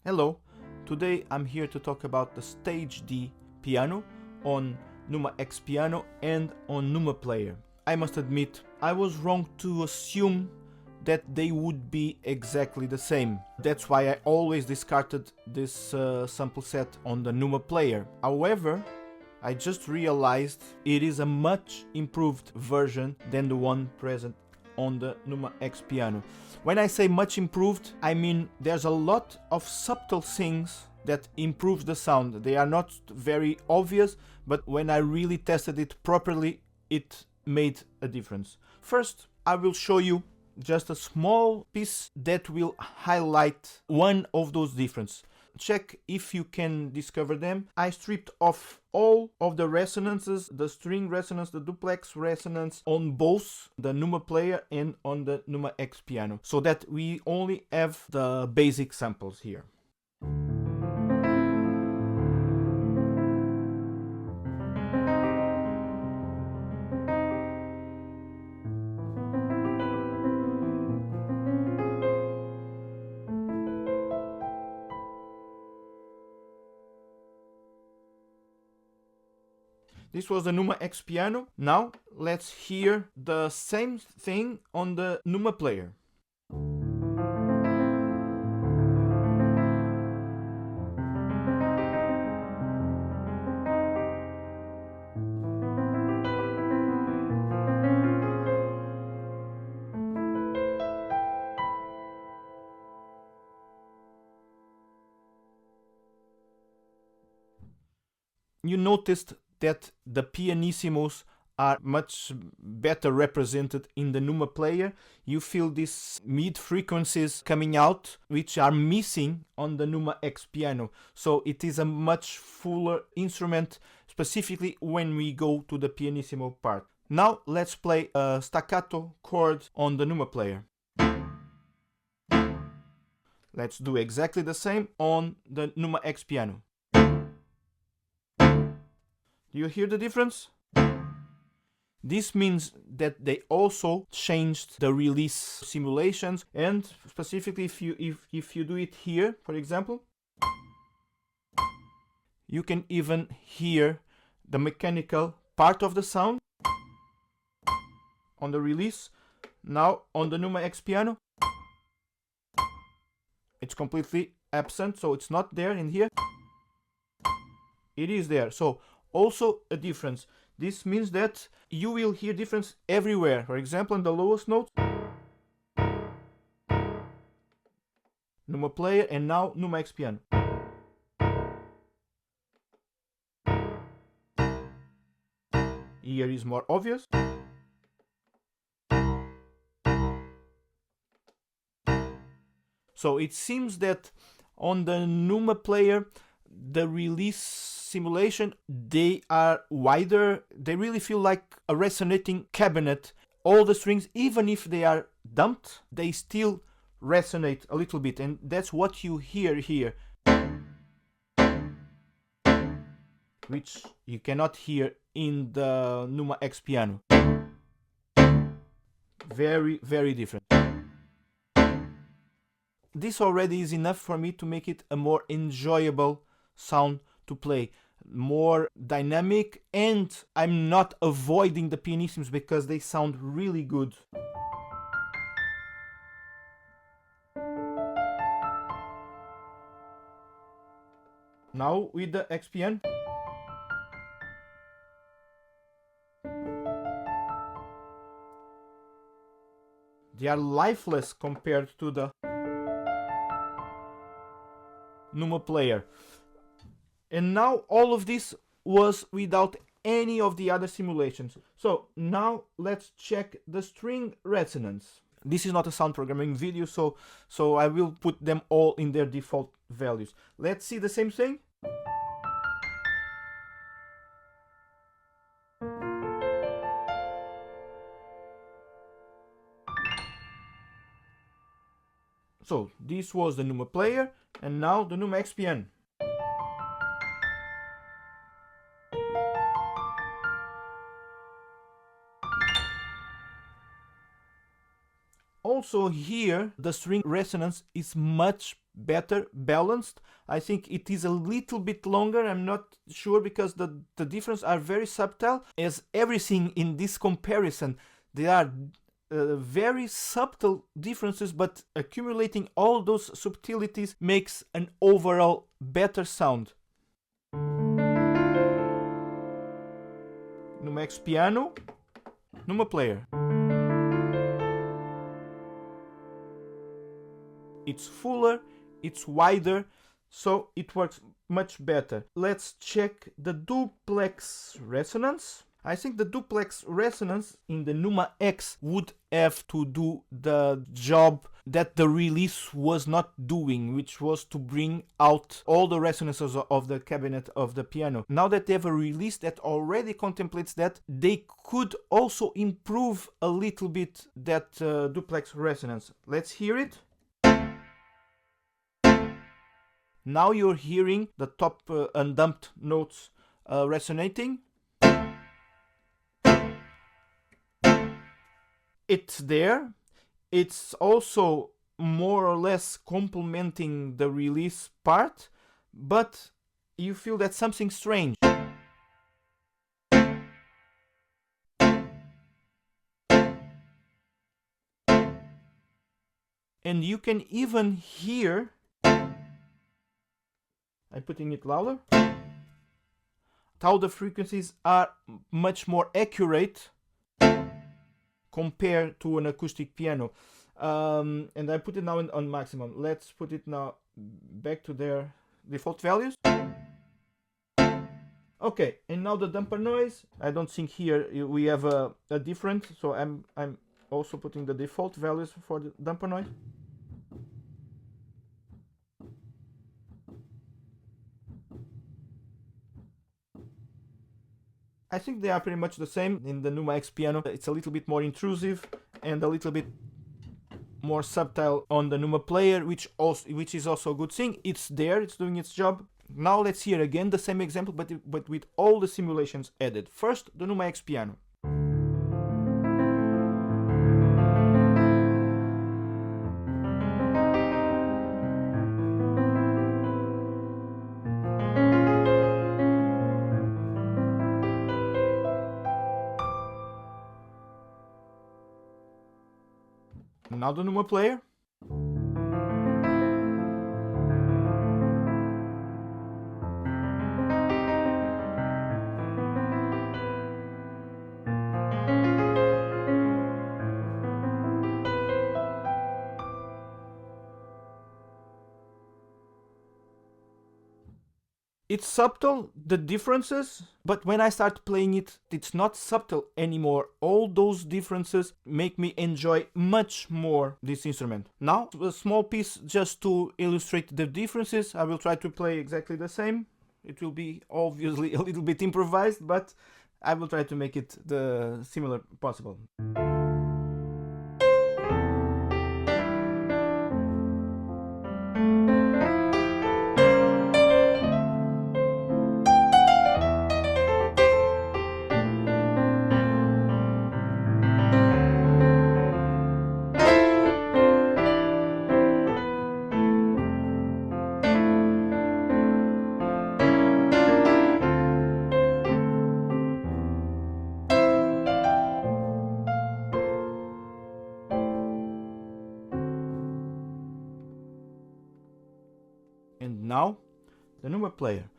Hello, today I'm here to talk about the Stage D piano on Numa X Piano and on Numa Player. I must admit, I was wrong to assume that they would be exactly the same. That's why I always discarded this sample set on the Numa Player. However, I just realized it is a much improved version than the one present on the Numa X Piano. When I say much improved, I mean there's a lot of subtle things that improve the sound. They are not very obvious, but when I really tested it properly, it made a difference. First, I will show you just a small piece that will highlight one of those differences. Check if you can discover them. I stripped off all of the resonances, the string resonance, the duplex resonance on both the Numa Player and on the Numa X Piano, so that we only have the basic samples here. This was the Numa X Piano. Now let's hear the same thing on the Numa Player. You noticed that the pianissimos are much better represented in the Numa Player. You feel these mid frequencies coming out, which are missing on the Numa X Piano. So it is a much fuller instrument, specifically when we go to the pianissimo part. Now let's play a staccato chord on the Numa Player. Let's do exactly the same on the Numa X Piano. Do you hear the difference? This means that they also changed the release simulations, and specifically if you do it here, for example, you can even hear the mechanical part of the sound on the release. Now on the Numa X Piano, it's completely absent, so it's not there in here. It is there, so also a difference. This means that you will hear difference everywhere. For example, in the lowest note, Numa Player, and now Numa X Piano. Here is more obvious. So it seems that on the Numa Player, the release simulation, they are wider. They really feel like a resonating cabinet. All the strings, even if they are dumped, they still resonate a little bit, and that's what you hear here, which you cannot hear in the Numa X Piano. Very, very different. This already is enough for me to make it a more enjoyable sound to play, more dynamic, and I'm not avoiding the pianissimos because they sound really good. Now with the X Piano. They are lifeless compared to the Numa Player. And now all of this was without any of the other simulations. So now let's check the string resonance. This is not a sound programming video, so I will put them all in their default values. Let's see the same thing. So this was the Numa Player, and now the Numa X Piano. also here the string resonance is much better balanced. I think it is a little bit longer, I'm not sure, because the difference are very subtle. As everything in this comparison, they are very subtle differences, but accumulating all those subtleties makes an overall better sound. Numa X piano, Numa player. It's fuller, it's wider, so it works much better. Let's check the duplex resonance. I think the duplex resonance in the Numa X would have to do the job that the release was not doing, which was to bring out all the resonances of the cabinet of the piano. Now that they have a release that already contemplates that, they could also improve a little bit that duplex resonance. Let's hear it. Now you're hearing the top undamped notes resonating. It's there. It's also more or less complementing the release part, but you feel that something strange. And you can even hear, I'm putting it louder, how the frequencies are much more accurate compared to an acoustic piano. And I put it now on maximum. Let's put it now back to their default values. Okay, and now the damper noise. I don't think here we have a different, so I'm also putting the default values for the damper noise. I think they are pretty much the same. In the Numa X piano, it's a little bit more intrusive and a little bit more subtle on the Numa player, which is also a good thing. It's there, it's doing its job. Now let's hear again the same example, but with all the simulations added. First, the Numa X piano. Now the Numa player. It's subtle, the differences, but when I start playing it, it's not subtle anymore. All those differences make me enjoy much more this instrument. Now, a small piece just to illustrate the differences. I will try to play exactly the same. It will be obviously a little bit improvised, but I will try to make it the similar possible. And now, the Numa player.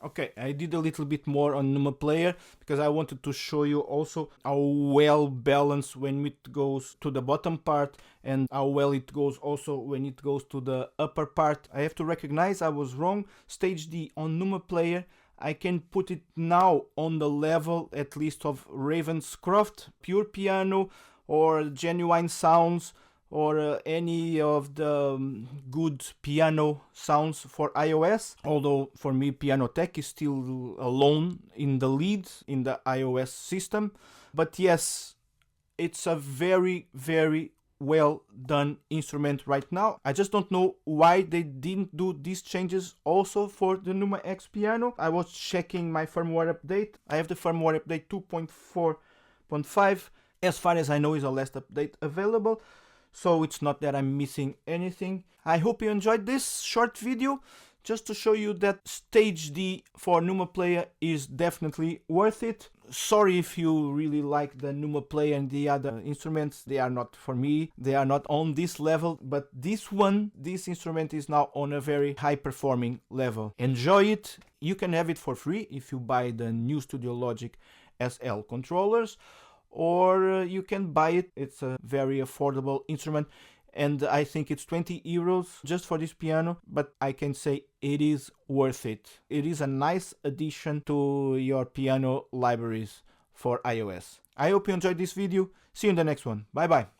Okay, I did a little bit more on Numa Player because I wanted to show you also how well balanced when it goes to the bottom part and how well it goes also when it goes to the upper part. I have to recognize I was wrong. Stage D on Numa Player, I can put it now on the level at least of Ravenscroft, Pure Piano, or Genuine Sounds, or any of the good piano sounds for iOS. Although for me Piano Tech is still alone in the lead in the iOS system. But yes, it's a very, very well done instrument right now. I just don't know why they didn't do these changes also for the Numa X Piano. I was checking my firmware update. I have the firmware update 2.4.5. As far as I know is the last update available, so it's not that I'm missing anything. I hope you enjoyed this short video just to show you that Stage D for Numa Player is definitely worth it. Sorry if you really like the Numa Player and the other instruments. They are not for me. They are not on this level, but this instrument is now on a very high performing level. Enjoy it. You can have it for free if you buy the new Studiologic SL controllers, or you can buy it. It's a very affordable instrument, and I think it's 20 euros just for this piano, but I can say it is worth it. It is a nice addition to your piano libraries for iOS. I hope you enjoyed this video. See you in the next one. Bye bye.